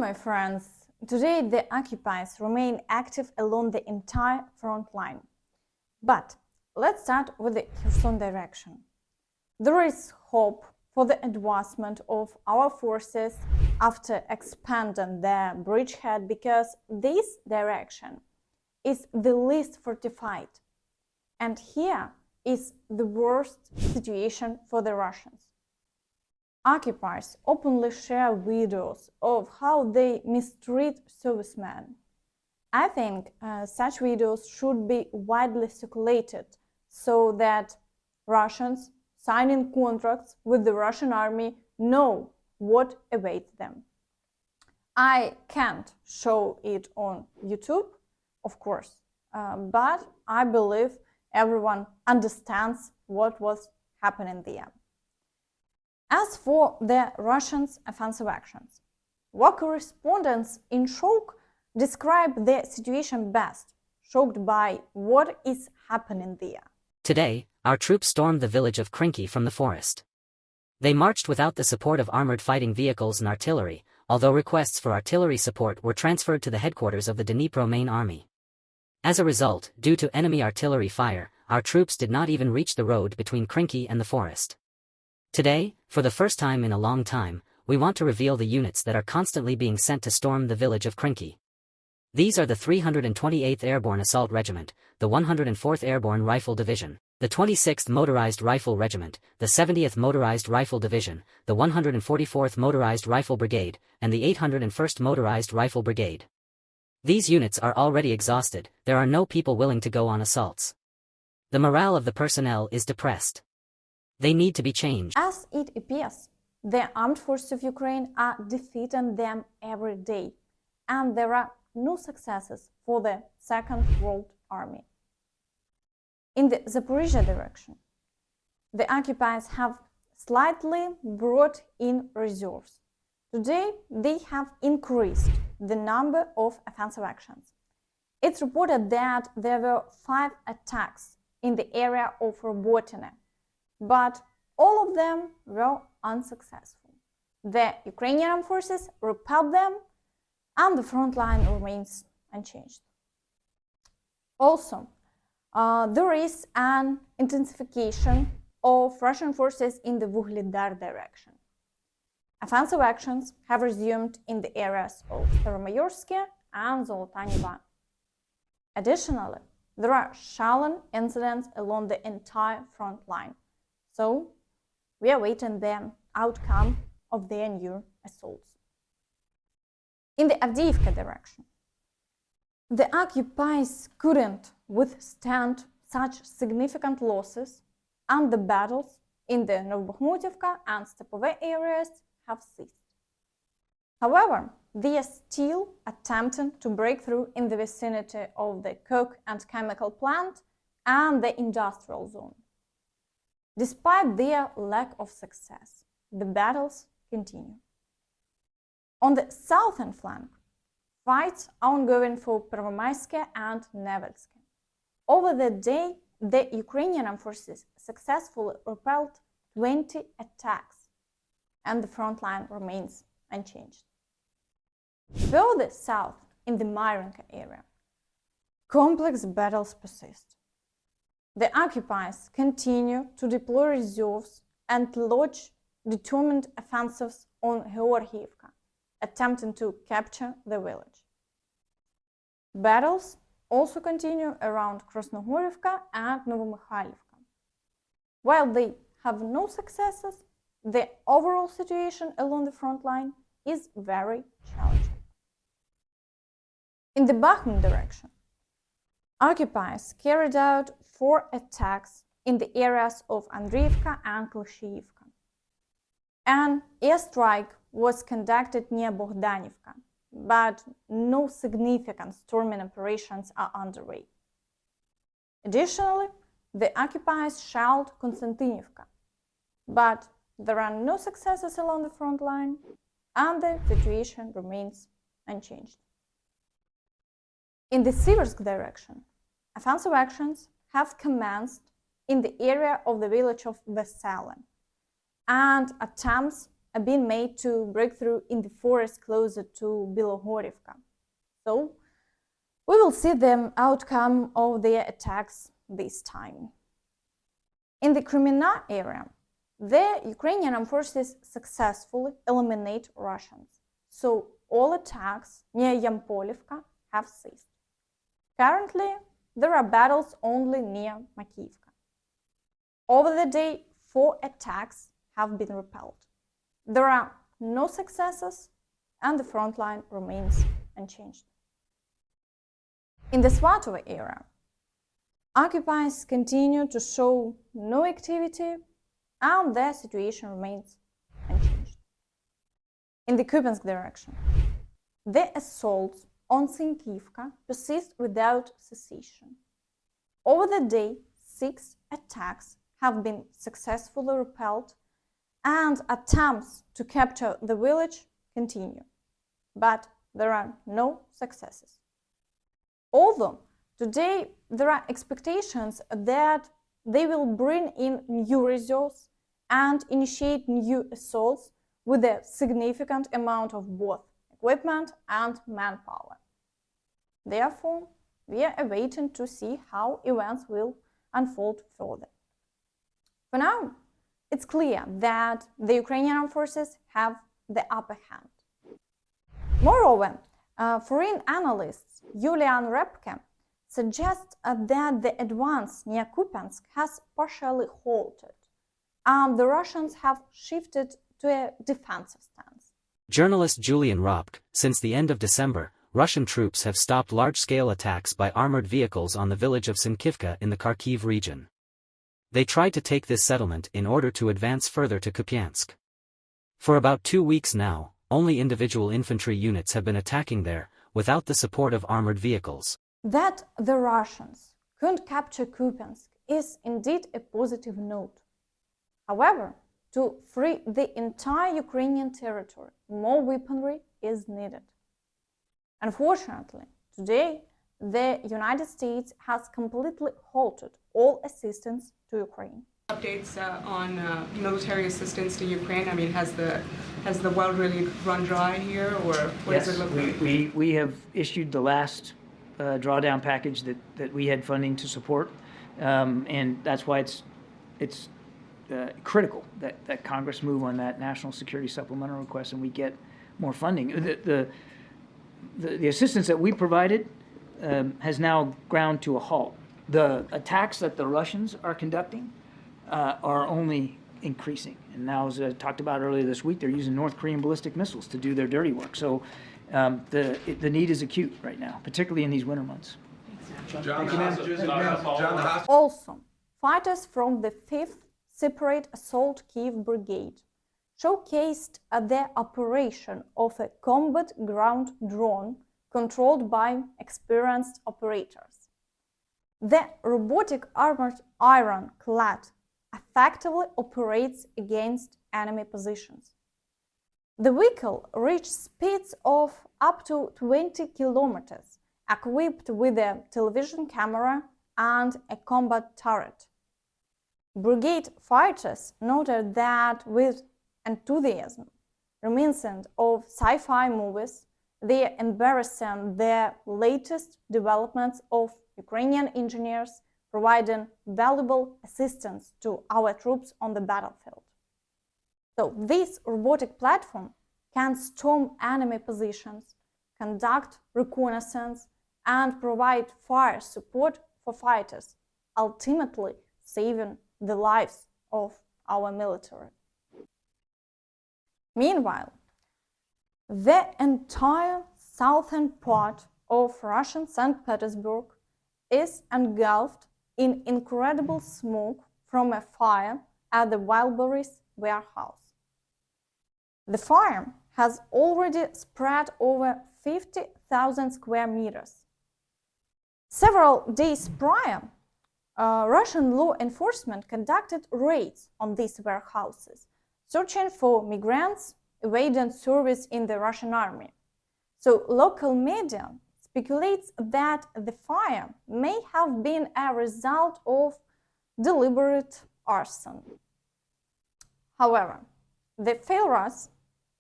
my friends, today the occupiers remain active along the entire front line. But let's start with the Kherson direction. There is hope for the advancement of our forces after expanding their bridgehead because this direction is the least fortified. And here is the worst situation for the Russians. Occupiers openly share videos of how they mistreat servicemen. I think such videos should be widely circulated so that Russians signing contracts with the Russian army know what awaits them. I can't show it on YouTube, of course, but I believe everyone understands what was happening there. As for the Russians' offensive actions, war correspondents in shock describe the situation best, shocked by what is happening there. Today, our troops stormed the village of Krynky from the forest. They marched without the support of armored fighting vehicles and artillery, although requests for artillery support were transferred to the headquarters of the Dnipro Main Army. As a result, due to enemy artillery fire, our troops did not even reach the road between Krynky and the forest. Today, for the first time in a long time, we want to reveal the units that are constantly being sent to storm the village of Krynky. These are the 328th Airborne Assault Regiment, the 104th Airborne Rifle Division, the 26th Motorized Rifle Regiment, the 70th Motorized Rifle Division, the 144th Motorized Rifle Brigade, and the 801st Motorized Rifle Brigade. These units are already exhausted, there are no people willing to go on assaults. The morale of the personnel is depressed. They need to be changed. As it appears, the armed forces of Ukraine are defeating them every day, and there are no successes for the Second World Army. In the Zaporizhzhia direction, the occupiers have slightly brought in reserves. Today, they have increased the number of offensive actions. It's reported that there were 5 attacks in the area of Robotyne, but all of them were unsuccessful. The Ukrainian armed forces repelled them, and the front line remains unchanged. Also, there is an intensification of Russian forces in the Vuhledar direction. Offensive actions have resumed in the areas of Novosibirsk and Zolotoye. Additionally, there are shelling incidents along the entire front line. So, we are waiting the outcome of their new assaults. In the Avdiivka direction, the occupiers couldn't withstand such significant losses, and the battles in the Novosibirsk and Svatove areas have ceased. However, they are still attempting to break through in the vicinity of the coke and chemical plant and the industrial zone. Despite their lack of success, the battles continue. On the southern flank, fights are ongoing for Prvomaiske and Nevelske. Over the day, the Ukrainian armed forces successfully repelled 20 attacks, and the front line remains unchanged. Further south, in the Marinka area, complex battles persist. The occupiers continue to deploy reserves and launch determined offensives on Georgiivka, attempting to capture the village. Battles also continue around Krasnohorivka and Novomikhailivka. While they have no successes, the overall situation along the front line is very challenging. In the Bakhmut direction, occupiers carried out 4 attacks in the areas of Andriivka and Klishchiivka. An airstrike was conducted near Bogdanivka, but no significant storming operations are underway. Additionally, the occupiers shelled Konstantinivka, but there are no successes along the front line, and the situation remains unchanged. In the Siversk direction, offensive actions have commenced in the area of the village of Veselen, and attempts been made to break through in the forest closer to Bilohorivka. So we will see the outcome of their attacks this time. In the Krymina area, the Ukrainian armed forces successfully eliminate Russians, so all attacks near Yampolivka have ceased. Currently, there are battles only near Makivka. Over the day, 4 attacks have been repelled. There are no successes, and the front line remains unchanged. In the Svatove area, occupiers continue to show no activity, and their situation remains unchanged. In the Kupiansk direction, the assaults on Synkivka persist without cessation. Over the day, 6 attacks have been successfully repelled, and attempts to capture the village continue, but there are no successes. Although today there are expectations that they will bring in new reserves and initiate new assaults with a significant amount of both equipment and manpower. Therefore, we are awaiting to see how events will unfold further. For now, it's clear that the Ukrainian armed forces have the upper hand. Moreover, foreign analysts Julian Repke suggests that the advance near Kupiansk has partially halted, and the Russians have shifted to a defensive stance. Journalist Julian Repke, since the end of December, Russian troops have stopped large-scale attacks by armored vehicles on the village of Synkivka in the Kharkiv region. They tried to take this settlement in order to advance further to Kupiansk. For about 2 weeks now, only individual infantry units have been attacking there, without the support of armored vehicles. That the Russians couldn't capture Kupiansk is indeed a positive note. However, to free the entire Ukrainian territory, more weaponry is needed. Unfortunately, today, the United States has completely halted all assistance to Ukraine. Updates on military assistance to Ukraine. I mean, has the well really run dry here, or what does it look like? We have issued the last drawdown package that we had funding to support, and that's why it's critical that Congress move on that national security supplemental request and we get more funding. The assistance that we provided has now ground to a halt. The attacks that the Russians are conducting are only increasing. And now, as I talked about earlier this week, they're using North Korean ballistic missiles to do their dirty work. So the need is acute right now, particularly in these winter months. Also, fighters from the 5th Separate Assault Kiev Brigade showcased their operation of a combat ground drone controlled by experienced operators. The robotic armored IronClad effectively operates against enemy positions. The vehicle reached speeds of up to 20 kilometers, equipped with a television camera and a combat turret. Brigade fighters noted that with enthusiasm reminiscent of sci-fi movies, they are embracing the latest developments of Ukrainian engineers, providing valuable assistance to our troops on the battlefield. So this robotic platform can storm enemy positions, conduct reconnaissance, and provide fire support for fighters, ultimately saving the lives of our military. Meanwhile, the entire southern part of Russian Saint Petersburg is engulfed in incredible smoke from a fire at the Wildberries warehouse. The fire has already spread over 50,000 square meters. Several days prior, Russian law enforcement conducted raids on these warehouses, searching for migrants evading service in the Russian army. So local media speculates that the fire may have been a result of deliberate arson. However, the failures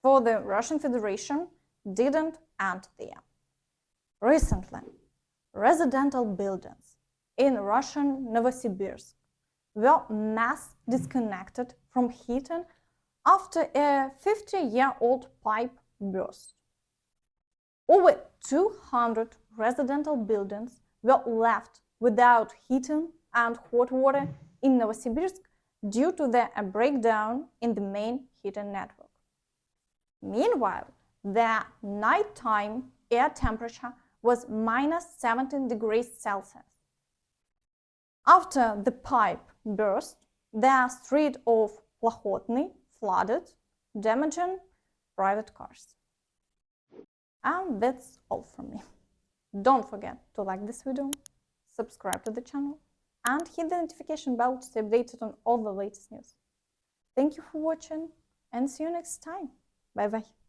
for the Russian Federation didn't end there. Recently, residential buildings in Russian Novosibirsk were mass disconnected from heating after a 50-year-old pipe burst. Over 200 residential buildings were left without heating and hot water in Novosibirsk due to the breakdown in the main heating network. Meanwhile, the nighttime air temperature was minus 17 degrees Celsius. After the pipe burst, the street of Plahotny flooded, damaging private cars. And that's all from me. Don't forget to like this video, subscribe to the channel, and hit the notification bell to stay updated on all the latest news. Thank you for watching, and see you next time. Bye bye.